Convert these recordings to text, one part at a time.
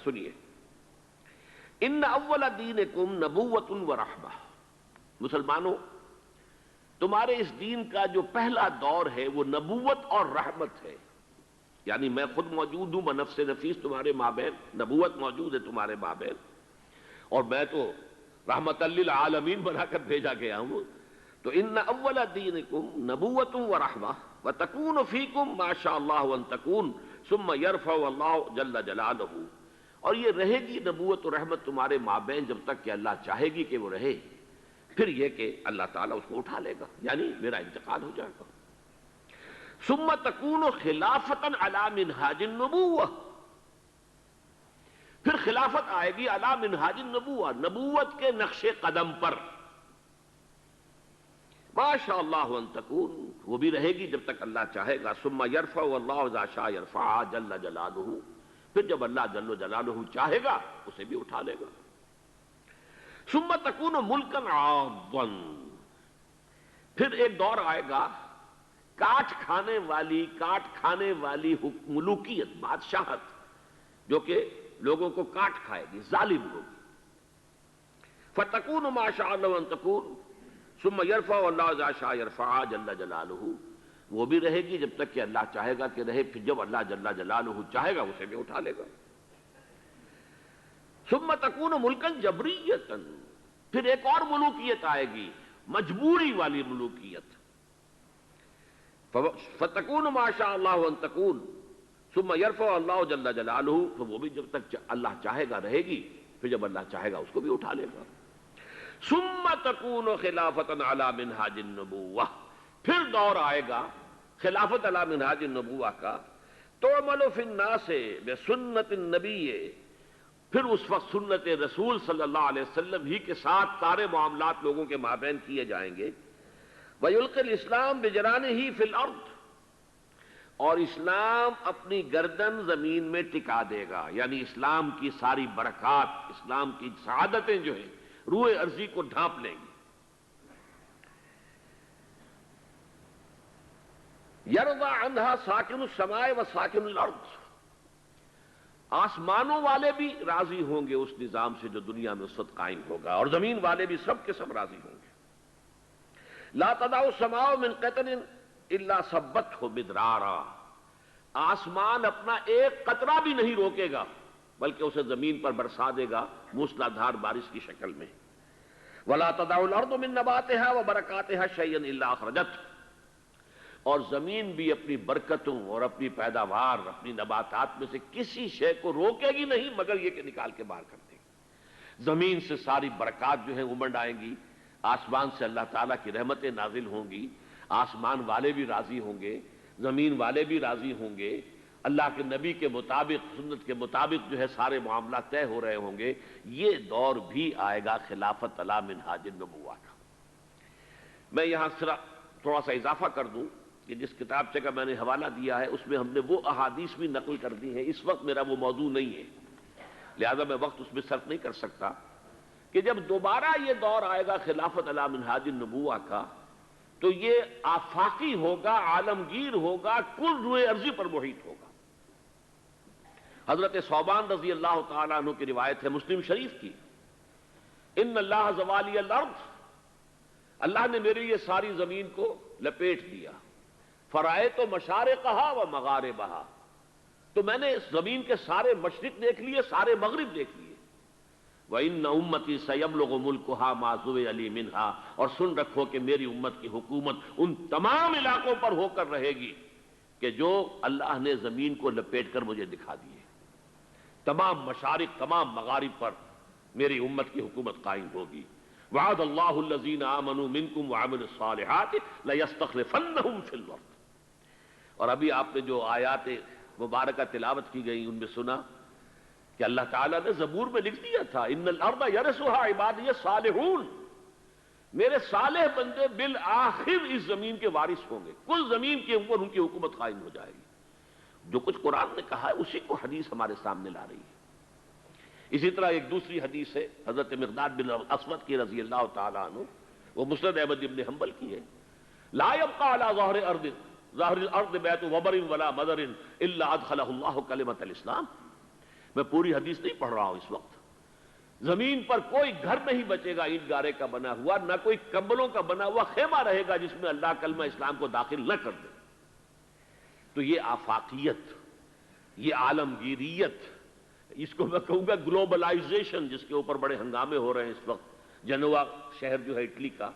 سنیے، ان اول دینکم نبوۃ و رحمہ، مسلمانوں تمہارے اس دین کا جو پہلا دور ہے وہ نبوت اور رحمت ہے، یعنی میں خود موجود ہوں بنفس نفیس تمہارے مابین، نبوت موجود ہے تمہارے مابین، اور میں تو رحمت للعالمین بنا کر بھیجا گیا ہوں۔ تو ان اول دینکم نبوۃ و رحمہ وتکون فیکم ما شاء اللہ ان تکون ثم یرفع اللہ جل جلالہ، اور یہ رہے گی نبوت و رحمت تمہارے مابین جب تک کہ اللہ چاہے گی کہ وہ رہے، پھر یہ کہ اللہ تعالیٰ اس کو اٹھا لے گا، یعنی میرا انتقال ہو جائے گا۔ ثم تکون خلافتا علی منہاج النبوہ، پھر خلافت آئے گی علی منہاج النبوہ، نبوت کے نقش قدم پر، ما شاء اللہ ان تکون، وہ بھی رہے گی جب تک اللہ چاہے گا۔ ثم یرفع اللہ اذا شاء یرفع جل جلالہ، پھر جب اللہ جل جلالہ چاہے گا اسے بھی اٹھا لے گا۔ ثم تکون ملکا عاضا، پھر ایک دور آئے گا کاٹ کھانے والی ملوکیت، بادشاہت، جو کہ لوگوں کو کاٹ کھائے گی، ظالم ہوگی۔ فتکون ما شاء اللہ ان تکون ثم یرفع اللہ اذا شاء یرفع جل جلالہ، وہ بھی رہے گی جب تک کہ اللہ چاہے گا کہ رہے، پھر جب اللہ جل جلالہ چاہے گا اسے بھی اٹھا لے گا۔ ثم تکون ملکا جبریتا، پھر ایک اور ملوکیت آئے گی، مجبوری والی ملوکیت۔ فتکون ما شاء اللہ ان تکون ثم یرفع اللہ جل جلالہ، تو وہ بھی جب تک اللہ چاہے گا رہے گی، پھر جب اللہ چاہے گا اس کو بھی اٹھا لے گا۔ ثم تکون خلافتا علی منہاج النبوہ، پھر دور آئے گا خلافت علی منہاج النبوہ کا، تعمل فی الناس بسنت النبی، پھر اس وقت سنت رسول صلی اللہ علیہ وسلم ہی کے ساتھ سارے معاملات لوگوں کے مابین کیے جائیں گے۔ وَيُلْقِ الْإِسْلَامُ بِجَرَانِهِ فِي الْأَرْضِ، اور اسلام اپنی گردن زمین میں ٹکا دے گا، یعنی اسلام کی ساری برکات، اسلام کی سعادتیں جو ہیں روئے ارضی کو ڈھانپ لیں گی۔ یرضی عنہا ساکن السماء و ساکن الارض، آسمانوں والے بھی راضی ہوں گے اس نظام سے جو دنیا میں اس وقت قائم ہوگا، اور زمین والے بھی سب کے سب راضی ہوں گے۔ لا تدع السماء من قطر الا صبته مدرارا، آسمان اپنا ایک قطرہ بھی نہیں روکے گا بلکہ اسے زمین پر برسا دے گا موسلا دھار بارش کی شکل میں۔ ولا تدع الارض من نباتها وبرکاتها شيئا الا اخرجته، اور زمین بھی اپنی برکتوں اور اپنی پیداوار، اپنی نباتات میں سے کسی شے کو روکے گی نہیں مگر یہ کہ نکال کے باہر کر دے گی۔ زمین سے ساری برکات جو ہیں امنڈ آئیں گی، آسمان سے اللہ تعالیٰ کی رحمتیں نازل ہوں گی، آسمان والے بھی راضی ہوں گے، زمین والے بھی راضی ہوں گے، اللہ کے نبی کے مطابق، سنت کے مطابق جو ہے سارے معاملات طے ہو رہے ہوں گے۔ یہ دور بھی آئے گا خلافت علی منہاج النبوہ کا۔ میں یہاں تھوڑا سا اضافہ کر دوں کہ جس کتابچے کا میں نے حوالہ دیا ہے اس میں ہم نے وہ احادیث بھی نقل کر دی ہیں، اس وقت میرا وہ موضوع نہیں ہے لہذا میں وقت اس میں صرف نہیں کر سکتا، کہ جب دوبارہ یہ دور آئے گا خلافت علی منہاج النبوہ کا تو یہ آفاقی ہوگا، عالمگیر ہوگا، کل روئے ارضی پر محیط ہوگا۔ حضرت ثوبان رضی اللہ تعالیٰ عنہ کی روایت ہے مسلم شریف کی، ان اللہ زوالی الارض، اللہ نے میرے لیے ساری زمین کو لپیٹ دیا، فرائے تو مشارقہا و مغاربہا، تو میں نے زمین کے سارے مشرق دیکھ لیے، سارے مغرب دیکھ لیے۔ وَإِنَّ أُمَّتِي سَيَبْلُغُ مُلْكُهَا مَا زُوِيَ لِي مِنْهَا، اور سن رکھو کہ میری امت کی حکومت ان تمام علاقوں پر ہو کر رہے گی کہ جو اللہ نے زمین کو لپیٹ کر مجھے دکھا دیے، تمام مشارق، تمام مغارب پر میری امت کی حکومت قائم ہوگی۔ وعد اللہ الذین آمنوا منکم وعملوا الصالحات لیستخلفنہم فی الارض، اور ابھی آپ نے جو آیات مبارکہ تلاوت کی گئی ان میں سنا کہ اللہ تعالیٰ نے زبور میں لکھ دیا تھا ان الارض یرثها عبادی الصالحون، میرے صالح بندے بالآخر اس زمین کے وارث ہوں گے، کل زمین کے اوپر ان کی حکومت قائم ہو جائے گی۔ جو کچھ قرآن نے کہا ہے اسی کو حدیث ہمارے سامنے لا رہی ہے۔ اسی طرح ایک دوسری حدیث ہے حضرت مقداد بن اسود کی رضی اللہ تعالیٰ عنہ، وہ مسند احمد بن حنبل کی ہے، لا يبقى على ظہر الارض بیت وبر ولا مدر الا ادخلہ اللہ کلمۃ الاسلام، میں پوری حدیث نہیں پڑھ رہا ہوں اس وقت. زمین پر کوئی گھر نہیں بچے گا اینٹ گارے کا بنا ہوا، نہ کوئی کمبلوں کا بنا ہوا خیمہ رہے گا جس میں اللہ کلمہ اسلام کو داخل نہ کر دے. تو یہ آفاقیت، یہ عالمگیریت، اس کو میں کہوں گا گلوبلائزیشن، جس کے اوپر بڑے ہنگامے ہو رہے ہیں اس وقت. جنوا شہر جو ہے اٹلی کا،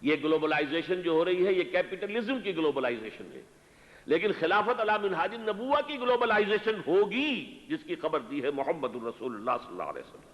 یہ گلوبلائزیشن جو ہو رہی ہے یہ کیپٹلزم کی گلوبلائزیشن ہے، لیکن خلافت علی منہاج النبوہ کی گلوبلائزیشن ہوگی، جس کی خبر دی ہے محمد الرسول اللہ صلی اللہ علیہ وسلم.